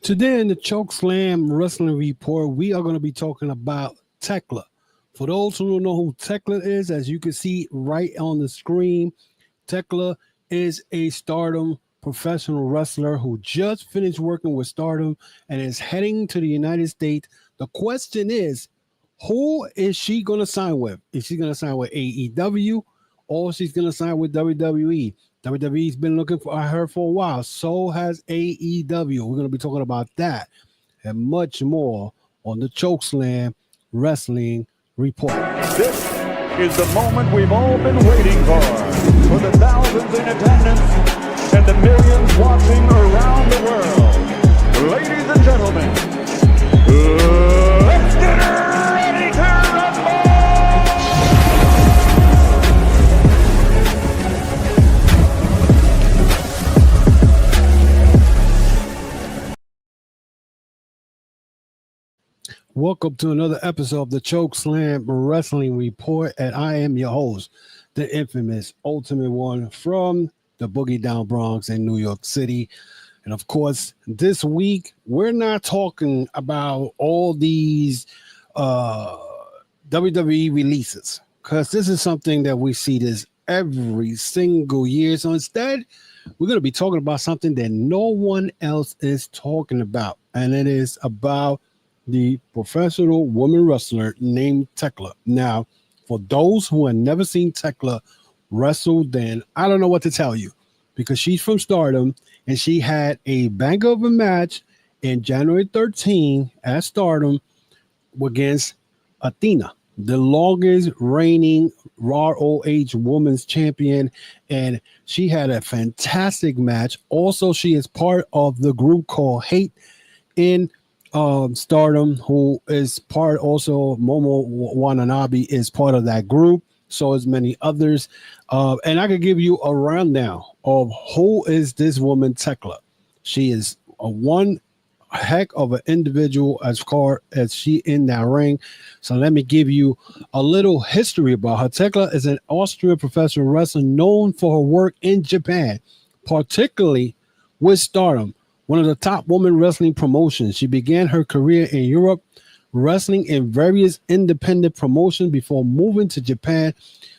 Today in the Chokeslam Wrestling Report, we are going to be talking about Thekla. For those who don't know who Thekla is, as you can see right on the screen, Thekla is a Stardom professional wrestler who just finished working with Stardom and is heading to the United States. The question is, who is she going to sign with? Is she going to sign with AEW or she's going to sign with WWE? WWE's been looking for her for a while. So has AEW. We're going to be talking about that and much more on the Chokeslam Wrestling Report. This is the moment we've all been waiting for the thousands in attendance and the millions watching around the world. Ladies and gentlemen, let's get ready to rumble! Welcome to another episode of the Chokeslam Wrestling Report, and I am your host, the infamous Ultimate One from the Boogie Down Bronx in New York City. And of course, this week, we're not talking about all these WWE releases, because this is something that we see this every single year. So instead, we're going to be talking about something that no one else is talking about, and it is about the professional woman wrestler named Thekla. Now, for those who have never seen Thekla wrestle, then I don't know what to tell you, because she's from Stardom and she had a bang of a match in January 13 at Stardom against Athena, the longest reigning ROH Women's Champion, and she had a fantastic match. Also, she is part of the group called Hate in Stardom, who is part also Momo Watanabe is part of that group. So as many others. And I could give you a rundown of who is this woman, Thekla. She is a one heck of an individual as far as she in that ring. So let me give you a little history about her. Thekla is an Austrian professional wrestler known for her work in Japan, particularly with Stardom, one of the top women wrestling promotions. She began her career in Europe, wrestling in various independent promotions before moving to Japan,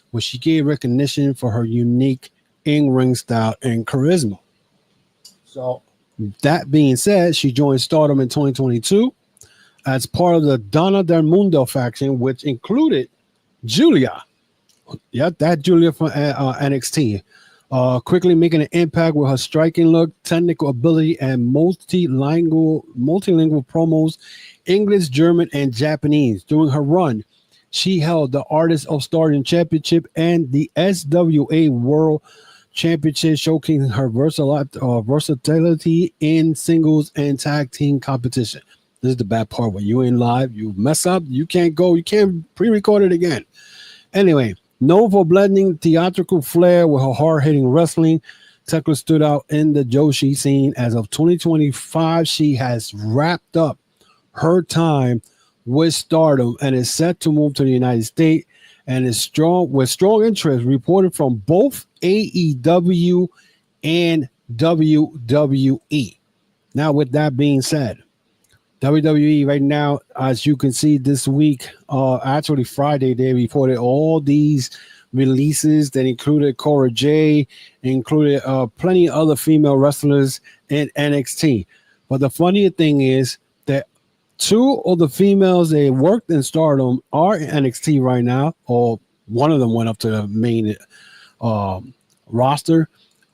where she gained recognition for her unique in-ring style and charisma. So that being said, she joined Stardom in 2022 as part of the Donna Del Mundo faction, which included Julia. Yeah, that Julia from NXT. Quickly making an impact with her striking look, technical ability, and multilingual promos, English, German, and Japanese. During her run, she held the Artist of Stardom Championship and the SWA World Championship, showcasing her versatility in singles and tag team competition. This is the bad part. When you're in live, you mess up, you can't pre-record it again. Anyway, known for blending theatrical flair with her hard-hitting wrestling, Thekla stood out in the Joshi scene. As of 2025, she has wrapped up her time with Stardom and is set to move to the United States, and is strong interest reported from both AEW and WWE. Now, with that being said, WWE right now, as you can see this week, actually Friday, they reported all these releases that included Cora Jade, included plenty of other female wrestlers in NXT. But the funny thing is that two of the females that worked in Stardom are in NXT right now, or one of them went up to the main roster,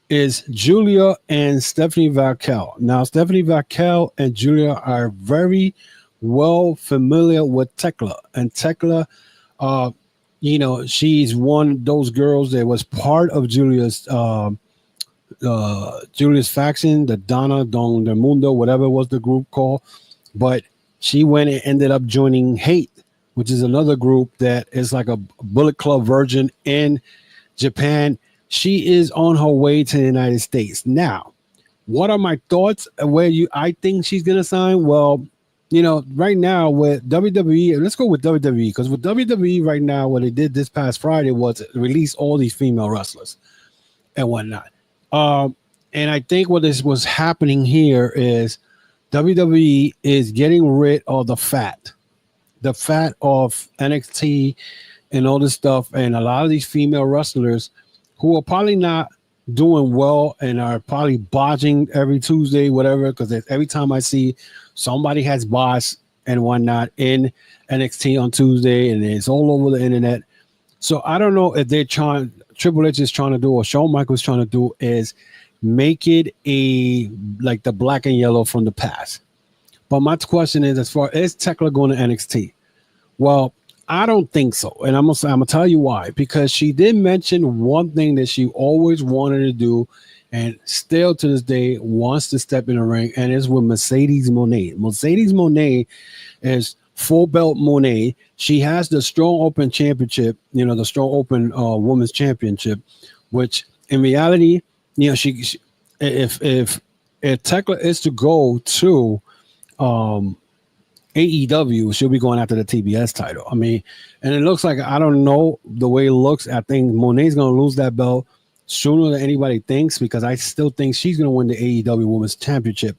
is Julia and Stephanie Vaquel. Now, Stephanie Vaquel and Julia are very well familiar with Thekla. And Thekla, she's one of those girls that was part of Julia's faction, the Donna Del Mundo, whatever was the group called. But she went and ended up joining Hate, which is another group that is like a Bullet Club version in Japan. She is on her way to the United States. Now, what are my thoughts I think she's going to sign? Well, right now with WWE, let's go with WWE, because with WWE right now, what they did this past Friday was release all these female wrestlers and whatnot. And I think what was happening here is WWE is getting rid of the fat of NXT and all this stuff, and a lot of these female wrestlers who are probably not doing well and are probably botching every Tuesday, whatever, because every time I see somebody has botched and whatnot in NXT on Tuesday, and it's all over the internet. So I don't know if they're trying, Triple H is trying to do, or Shawn Michaels trying to do, is make it like the black and yellow from the past. But my question is, as far as Thekla going to NXT, well, I don't think so. And I'm gonna tell you why. Because she did mention one thing that she always wanted to do and still to this day wants to step in the ring, and it's with Mercedes Moné. Mercedes Moné is full belt Moné. She has the Strong Open Championship, the Strong Open Women's Championship, which in reality, she if Thekla is to go to AEW, she'll be going after the TBS title. I mean, and it looks like, I don't know the way it looks. I think Moné's going to lose that belt sooner than anybody thinks, because I still think she's going to win the AEW Women's Championship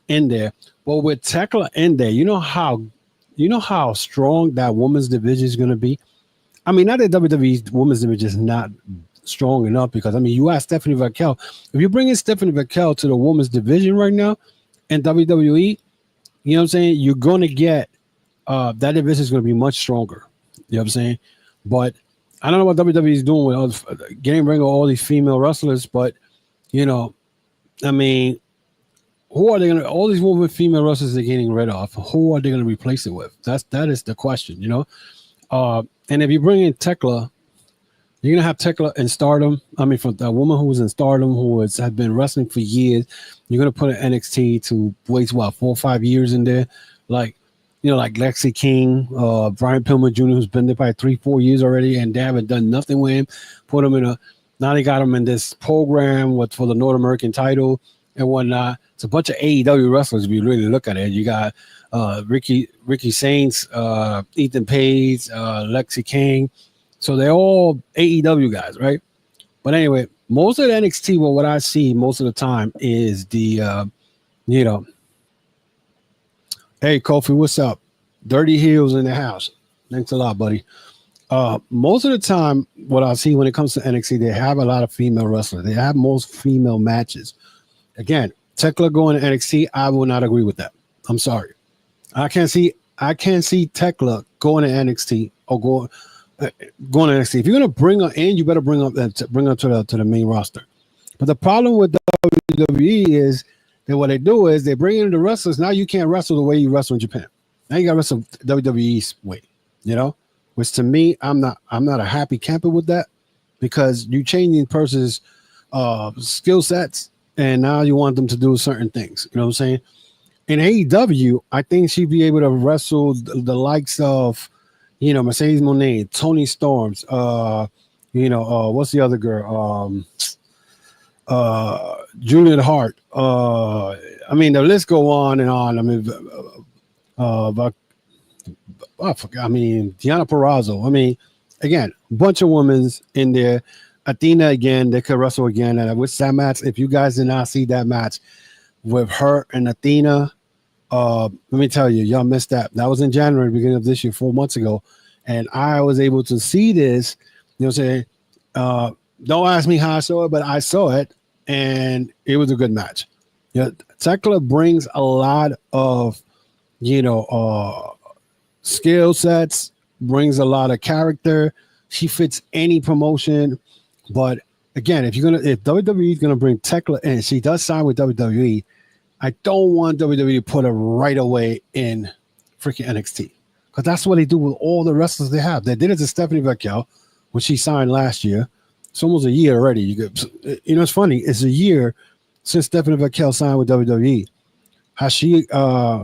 in there. But with Thekla in there, you know how strong that women's division is going to be. I mean, not that WWE's women's division is not strong enough, because I mean, you ask Stephanie Vaquel, if you bring in Stephanie Vaquel to the women's division right now in WWE, you know what I'm saying, you're going to get that division is going to be much stronger. You know what I'm saying? But I don't know what WWE is doing with getting rid of all these female wrestlers, but I mean, who are they going to, all these women female wrestlers they're getting rid of, who are they going to replace it with? That is the question, and if you bring in Thekla, you're going to have Thekla in Stardom. I mean, from the woman who was in Stardom, who has been wrestling for years, you're going to put an NXT to waste, 4 or 5 years in there? Like Lexi King, Brian Pillman Jr., who's been there by 3-4 years already, and they haven't done nothing with him. Put him now they got him in this program for the North American title and whatnot. It's a bunch of AEW wrestlers if you really look at it. You got Ricky Saints, Ethan Page, Lexi King. So they're all AEW guys, right? But anyway, most of the NXT, what I see most of the time is the, hey, Kofi, what's up? Dirty Heels in the house. Thanks a lot, buddy. Most of the time, what I see when it comes to NXT, they have a lot of female wrestlers. They have most female matches. Again, Thekla going to NXT, I will not agree with that. I'm sorry. I can't see Thekla going to NXT or going to NXT. If you're going to bring her in, you better bring her to the main roster. But the problem with WWE is that what they do is they bring in the wrestlers. Now you can't wrestle the way you wrestle in Japan. Now you got to wrestle WWE's way, which to me, I'm not a happy camper with that, because you changing person's skill sets, and now you want them to do certain things. You know what I'm saying? In AEW, I think she'd be able to wrestle the likes of, Mercedes Moné, Toni Storms, what's the other girl? Julian Hart. I mean, the list go on and on. I mean, Deonna Purrazzo. I mean, again, a bunch of women's in there. Athena again, they could wrestle again. And with that match, if you guys did not see that match with her and Athena, let me tell you, y'all missed that. That was in January, beginning of this year, 4 months ago. And I was able to see this, saying, don't ask me how I saw it, but I saw it, and it was a good match. Thekla brings a lot of, skill sets, brings a lot of character. She fits any promotion. But again, if WWE is gonna bring Thekla in, she does sign with WWE. I don't want WWE to put her right away in freaking NXT, because that's what they do with all the wrestlers they have. They did it to Stephanie Vaquel when she signed last year. It's almost a year already. It's funny. It's a year since Stephanie Vaquel signed with WWE. Has she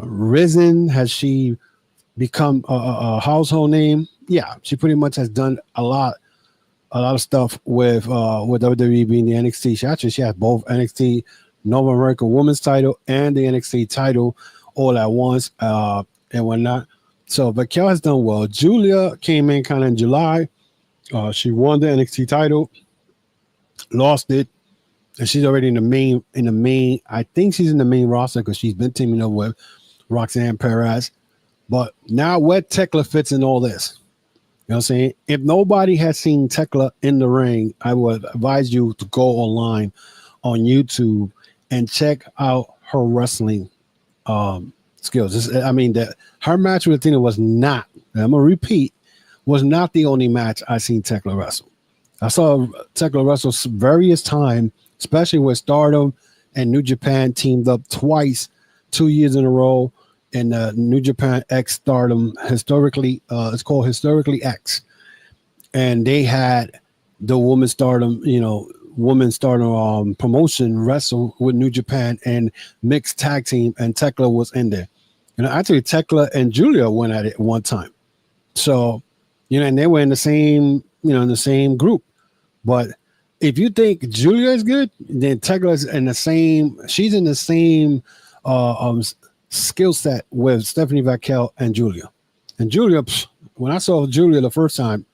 risen? Has she become a household name? Yeah, she pretty much has done a lot of stuff with WWE being the NXT. She has both NXT North American Women's title and the NXT title all at once and whatnot. So Vaquel has done well. Julia came in kind of in July. She won the NXT title, lost it, and she's already in the main. I think she's in the main roster because she's been teaming up with Roxanne Perez. But now where Thekla fits in all this, you know what I'm saying? If nobody has seen Thekla in the ring, I would advise you to go online on YouTube and check out her wrestling skills. That her match with Athena was not, and I'm gonna repeat, was not the only match I seen Thekla wrestle. I saw Thekla wrestle various times, especially with Stardom and New Japan teamed up twice, 2 years in a row. And New Japan X Stardom, historically, it's called Historically X, and they had the Women's Stardom, promotion wrestle with New Japan and mixed tag team, and Thekla was in there. Actually, Thekla and Julia went at it one time. So, and they were in the same group. But if you think Julia is good, then Thekla she's in the same skill set with Stephanie Vaquel and Julia. And Julia, when I saw Julia the first time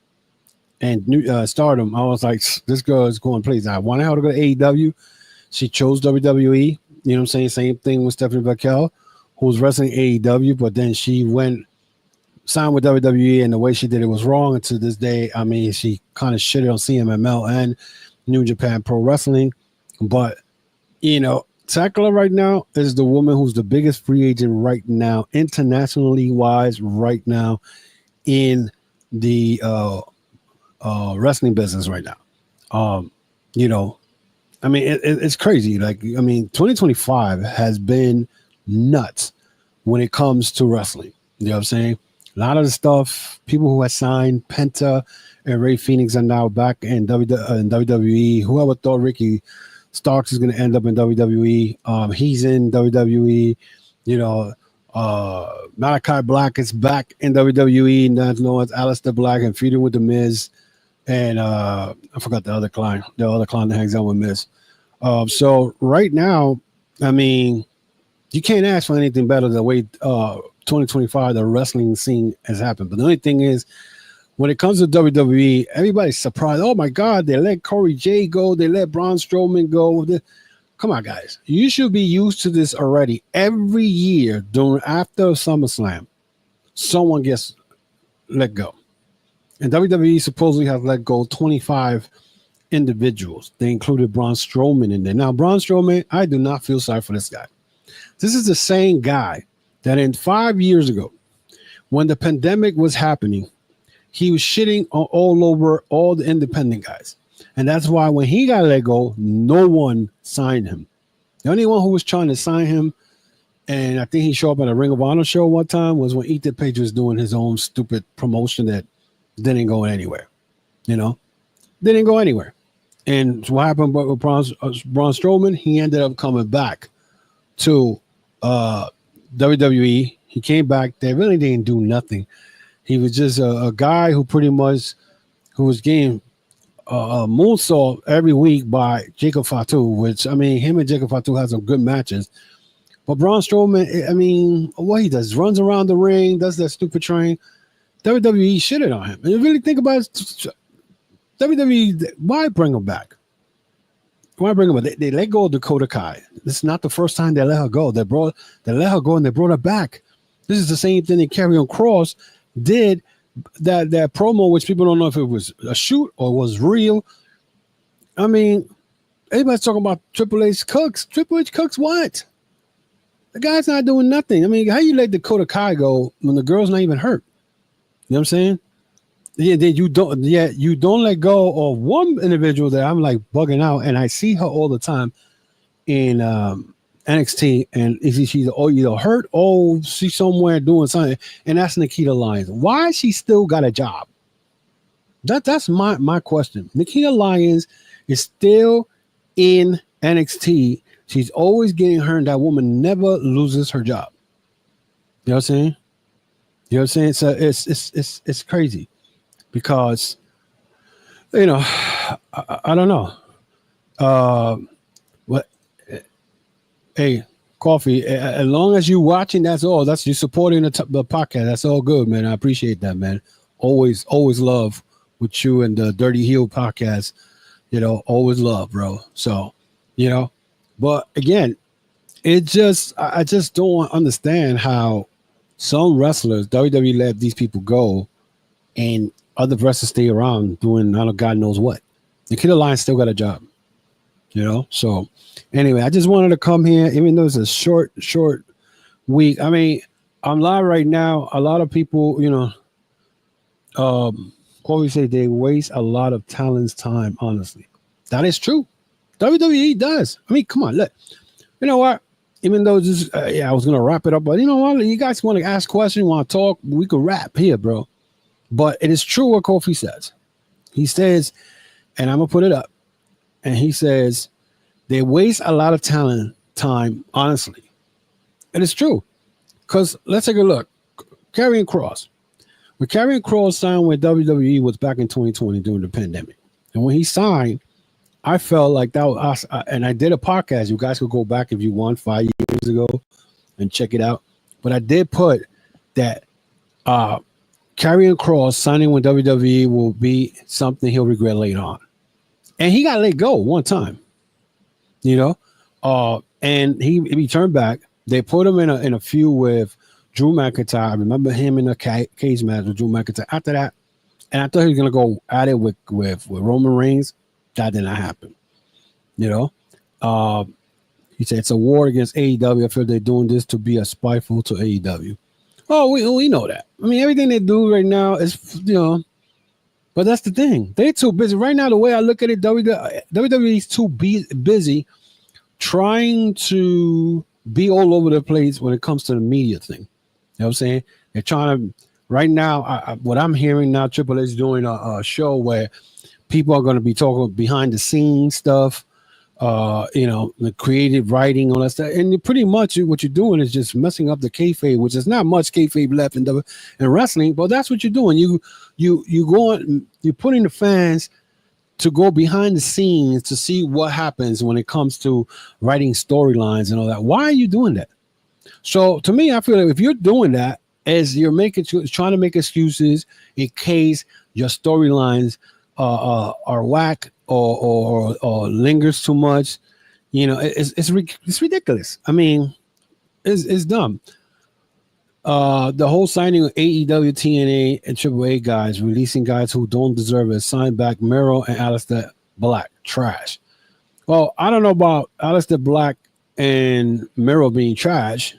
and Stardom, I was like, this girl is going places. I wanted her to go to AEW. She chose WWE. You know what I'm saying? Same thing with Stephanie Vaquel, who was wrestling AEW, but then she signed with WWE, and the way she did it was wrong. And to this day, she kind of shitted on CMML and New Japan Pro Wrestling. But, Thekla right now is the woman who's the biggest free agent right now, internationally wise, right now in the wrestling business right now. It's crazy. 2025 has been nuts when it comes to wrestling. You know what I'm saying? A lot of the stuff, people who had signed Penta and Ray Phoenix are now back in WWE. Whoever thought Ricky Starks is going to end up in WWE. He's in WWE. Malachi Black is back in WWE. Not known as Aleister Black and feuding with The Miz. And I forgot the other client that hangs out with Miz. So right now, you can't ask for anything better than the way 2025 the wrestling scene has happened. But the only thing is, when it comes to WWE, everybody's surprised. Oh my God, they let Corey J go. They let Braun Strowman go. Come on, guys. You should be used to this already. Every year after SummerSlam, someone gets let go. And WWE supposedly has let go 25 individuals. They included Braun Strowman in there. Now, Braun Strowman, I do not feel sorry for this guy. This is the same guy that 5 years ago, when the pandemic was happening, he was shitting all over all the independent guys. And that's why when he got let go, no one signed him. The only one who was trying to sign him, and I think he showed up at a Ring of Honor show one time, was when Ethan Page was doing his own stupid promotion that didn't go anywhere. Didn't go anywhere. And what happened with Braun Strowman, he ended up coming back to WWE. He came back. They really didn't do nothing. He was just a guy who was getting moonsault every week by Jacob Fatu, which, him and Jacob Fatu had some good matches. But Braun Strowman, what he does, runs around the ring, does that stupid train. WWE shitted on him. And you really think about it, WWE, why bring him back? Why bring him back? They let go of Dakota Kai. This is not the first time they let her go. They let her go and they brought her back. This is the same thing that Karrion Kross did, that promo, which people don't know if it was a shoot or was real. Everybody's talking about Triple H cooks. Triple H cooks what? The guy's not doing nothing. How you let Dakota Kai go when the girl's not even hurt? You know what I'm saying? Yeah, you don't let go of one individual that I'm like bugging out, and I see her all the time in NXT, and she's either hurt or she's somewhere doing something, and that's Nikita Lyons. Why she still got a job? That's my question. Nikita Lyons is still in NXT. She's always getting hurt, and that woman never loses her job. You know what I'm saying? You know what I'm saying? So it's crazy because I don't know. Hey, Coffee, as long as you're watching, that's all. That's you supporting the podcast. That's all good, man. I appreciate that, man. Always love with you and the Dirty Heel podcast. Always love, bro. So, you know. But again, I just don't understand how some wrestlers WWE let these people go, and other wrestlers stay around doing God knows what. The Killer Lion still got a job, you know. So anyway, I just wanted to come here, even though it's a short week. I mean, I'm live right now. A lot of people, you know, Corey say they waste a lot of talent's time. Honestly, that is true. WWE does. I mean, come on, look. You know what? Even though this, I was gonna wrap it up, but you know what? You guys want to ask questions, want to talk? We could wrap here, bro. But it is true what Kofi says. He says, and I'm gonna put it up, and he says they waste a lot of talent time. Honestly, it is true. Because let's take a look. Karrion Kross. When Karrion Kross signed with WWE was back in 2020 during the pandemic, and when he signed, I felt like that was us. And I did a podcast. You guys could go back if you want 5 years ago and check it out. But I did put that Karrion Kross signing with WWE will be something he'll regret later on. And he got let go one time, you know, and he returned back. They put him in a feud with Drew McIntyre. I remember him in a cage match with Drew McIntyre. After that, and I thought he was gonna go at it with Roman Reigns. That did not happen. You know, he said it's a war against AEW. I feel they're doing this to be a spiteful to AEW. Oh, we know that. I mean, everything they do right now is, you know, but that's the thing. They're too busy right now. The way I look at it, WWE is too busy trying to be all over the place when it comes to the media thing. You know what I'm saying? They're trying to right now. What I'm hearing now, Triple H is doing a show where people are going to be talking behind the scenes stuff, you know, the creative writing, all that stuff. And pretty much what you're doing is just messing up the kayfabe, which is not much kayfabe left in wrestling, but that's what you're doing. You're putting the fans to go behind the scenes to see what happens when it comes to writing storylines and all that. Why are you doing that? So to me, I feel like if you're doing that, as you're trying to make excuses in case your storylines are whack or lingers too much, you know, it's ridiculous. I mean, it's dumb. The whole signing of AEW, TNA, and AAA guys, releasing guys who don't deserve it, signed back Miro and Aleister Black. Trash. Well, I don't know about Aleister Black and Miro being trash.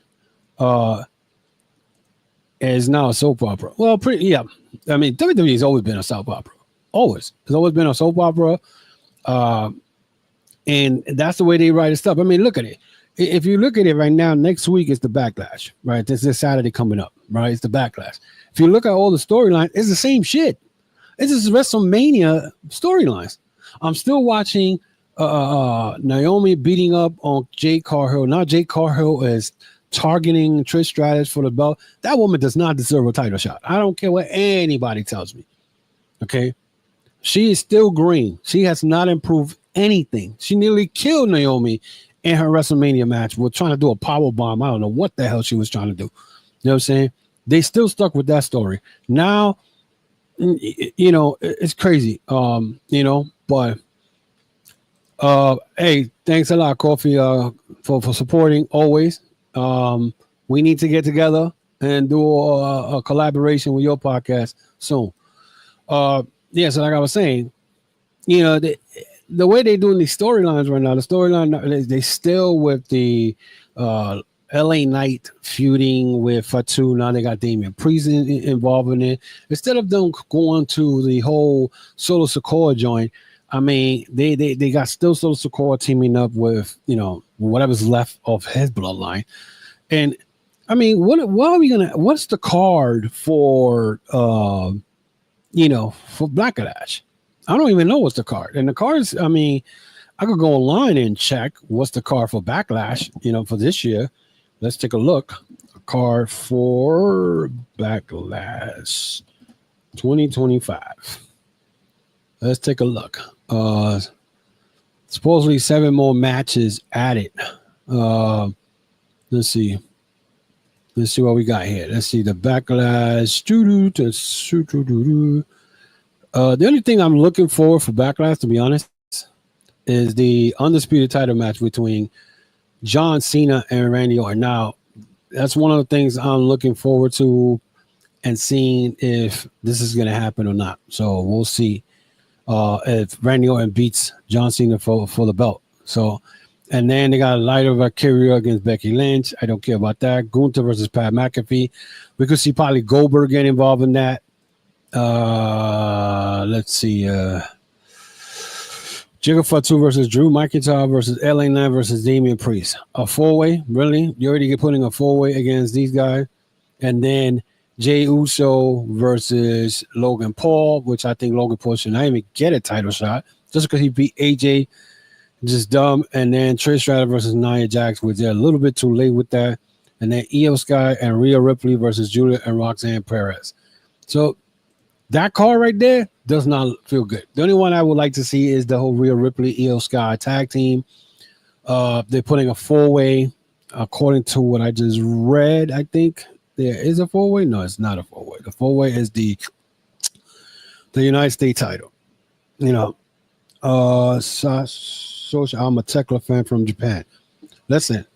Is now a soap opera. Well, yeah. I mean, WWE has always been a soap opera. Always. It's always been a soap opera. And that's the way they write stuff. I mean, look at it. If you look at it right now, next week is the Backlash, right? This Saturday coming up, right? It's the Backlash. If you look at all the storylines, it's the same shit. It's just WrestleMania storylines. I'm still watching Naomi beating up on Jade Cargill. Now Jade Cargill is targeting Trish Stratus for the belt. That woman does not deserve a title shot. I don't care what anybody tells me. Okay? She is still green. She has not improved anything. She nearly killed Naomi in her WrestleMania match. We're trying to do a power bomb. I don't know what the hell she was trying to do. You know what I'm saying? They still stuck with that story. Now, you know, it's crazy. You know, but hey, thanks a lot, Coffee, for supporting always. We need to get together and do a collaboration with your podcast soon. Yeah, so like I was saying, you know, the way they're doing these storylines right now, the storyline, they still with the LA Knight feuding with Fatu. Now they got Damian Priest involved in it. Instead of them going to the whole Solo Sikoa joint, I mean, they got still Solo Sikoa teaming up with, you know, whatever's left of his bloodline. And I mean, what's the card for, you know, for Backlash? I don't even know what's the card. And the cards, I mean, I could go online and check what's the card for Backlash, you know, for this year. Let's take a look. A card for Backlash 2025. Let's take a look. Supposedly 7 more matches added. Let's see. Let's see what we got here. Let's see the Backlash. The only thing I'm looking for Backlash, to be honest, is the undisputed title match between John Cena and Randy Orton. Now, that's one of the things I'm looking forward to and seeing if this is going to happen or not. So we'll see if Randy Orton beats John Cena for the belt. So, and then they got Lyra Valkyria against Becky Lynch. I don't care about that. Gunther versus Pat McAfee. We could see probably Goldberg getting involved in that. Let's see. Jigga Fatu versus Drew McIntyre versus LA Knight versus Damian Priest. A four-way, really? You already get putting a four-way against these guys. And then Jey Uso versus Logan Paul, which I think Logan Paul should not even get a title shot just because he beat AJ. Just dumb. And then Trish Stratus versus Nia Jax, which they're a little bit too late with that. And then Io Sky and Rhea Ripley versus Julia and Roxanne Perez. So that card right there does not feel good. The only one I would like to see is the whole Rhea Ripley, Io Sky tag team. They're putting a four-way, according to what I just read. I think there is a four-way. No, it's not a four-way. The four-way is the United States title. You know, I'm a Thekla fan from Japan. Listen,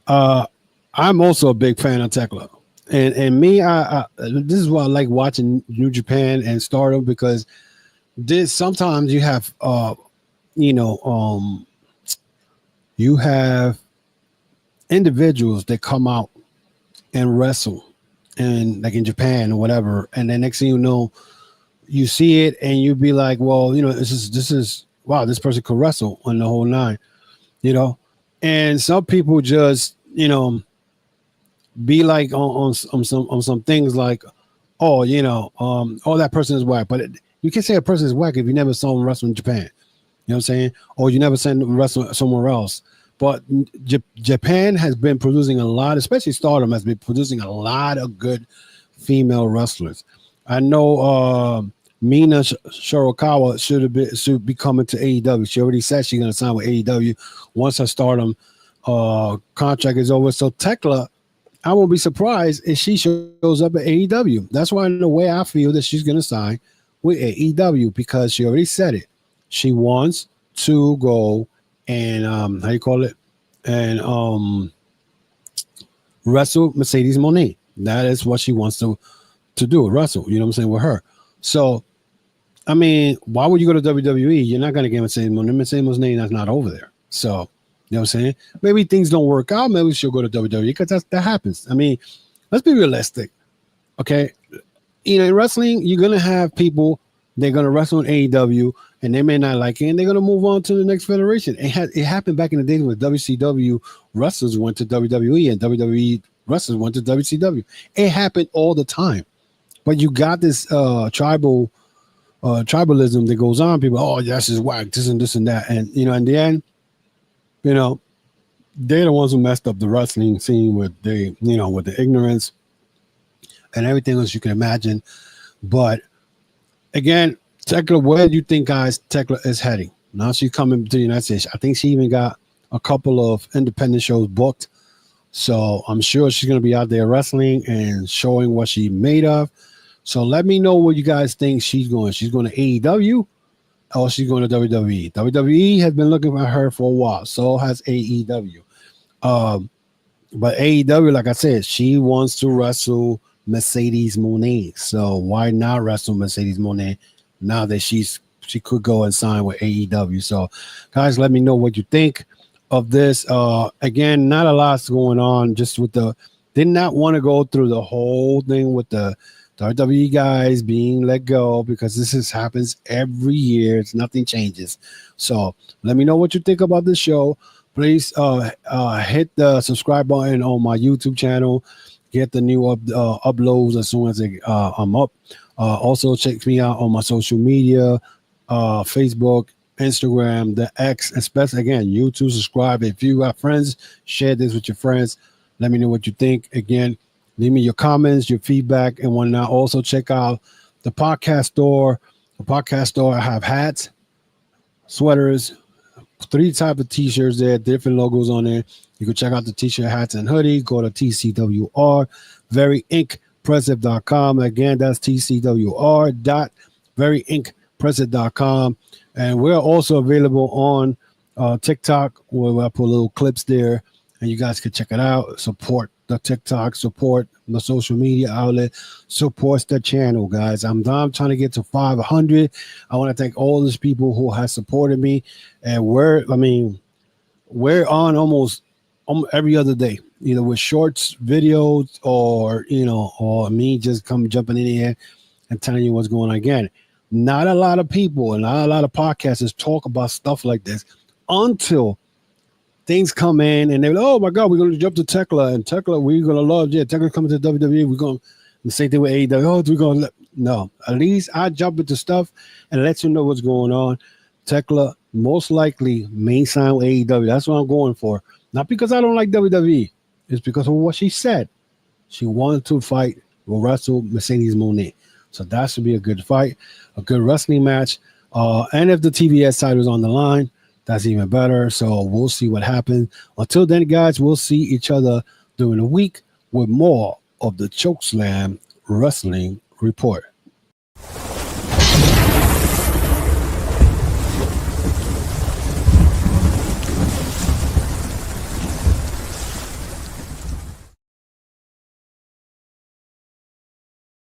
I'm also a big fan of Thekla. And me, I this is why I like watching New Japan and Stardom, because sometimes you have you have individuals that come out and wrestle, and like in Japan or whatever, and then next thing you know, you see it and you be like, well, this is wow, this person could wrestle on the whole nine, and some people just be like on some things like, oh, that person is whack. But you can't say a person is whack if you never saw them wrestle in Japan. You know what I'm saying? Or you never seen them wrestle somewhere else. But Japan has been producing a lot, especially Stardom has been producing a lot of good female wrestlers. I know Mina Shirakawa should be coming to AEW. She already said she's going to sign with AEW once her Stardom contract is over. So Thekla, I won't be surprised if she shows up at AEW. That's why, in the way, I feel that she's going to sign with AEW, because she already said it. She wants to go and wrestle Mercedes Moné. That is what she wants to do, wrestle. You know what I'm saying, with her. So, I mean, why would you go to WWE? You're not going to get Mercedes Moné. Mercedes Moné is not over there. So, you know what I'm saying? Maybe things don't work out. Maybe she'll go to WWE, because that happens. I mean, let's be realistic. Okay. In wrestling, you're going to have people, they're going to wrestle in AEW, and they may not like it, and they're going to move on to the next federation. It happened back in the days when WCW wrestlers went to WWE and WWE wrestlers went to WCW. It happened all the time. But you got this tribalism that goes on. People, oh, this is whack, this and this and that. And, in the end, they're the ones who messed up the wrestling scene with with the ignorance and everything else you can imagine. But again, Thekla, where do you think, guys, Thekla is heading? Now she's coming to the United States. I think she even got a couple of independent shows booked. So I'm sure she's going to be out there wrestling and showing what she's made of. So let me know what you guys think she's going. She's going to AEW, or she's going to WWE. WWE has been looking for her for a while. So has AEW. But AEW, like I said, she wants to wrestle Mercedes Moné. So why not wrestle Mercedes Moné now that she could go and sign with AEW? So, guys, let me know what you think of this. Again, not a lot's going on. Just with did not want to go through the whole thing with the WWE guys being let go, because this happens every year. Nothing changes. So let me know what you think about this show. Please hit the subscribe button on my YouTube channel. Get the new uploads as soon as I'm up. Also check me out on my social media, Facebook, Instagram, the X, especially again YouTube. Subscribe. If you have friends, share this with your friends. Let me know what you think. Again, leave me your comments, your feedback, and whatnot. Also check out the podcast store. The podcast store, I have hats, sweaters, 3 types of t-shirts there, different logos on there. You can check out the t-shirt, hats, and hoodie. Go to TCWR, veryinkpressive.com. Again, that's TCWR.veryinkpressive.com. And we're also available on TikTok, where I put little clips there, and you guys can check it out. Support the TikTok, support the social media outlet, supports the channel, guys. I'm trying to get to 500. I want to thank all those people who have supported me, and we're on almost every other day, either with shorts, videos, or or me just jumping in here and telling you what's going on. Again, not a lot of people and not a lot of podcasters talk about stuff like this until things come in and they're like, oh my God, we're going to jump to Thekla, and Thekla, we're going to love, Thekla coming to WWE. We're going the same thing with AEW. Oh, we're going to no, at least I jump into stuff and let you know what's going on. Thekla most likely may sign with AEW. That's what I'm going for. Not because I don't like WWE. It's because of what she said. She wanted to fight or wrestle Mercedes Moné. So that should be a good fight, a good wrestling match. And if the TBS side is on the line, that's even better. So we'll see what happens. Until then, guys, we'll see each other during the week with more of the Chokeslam Wrestling Report.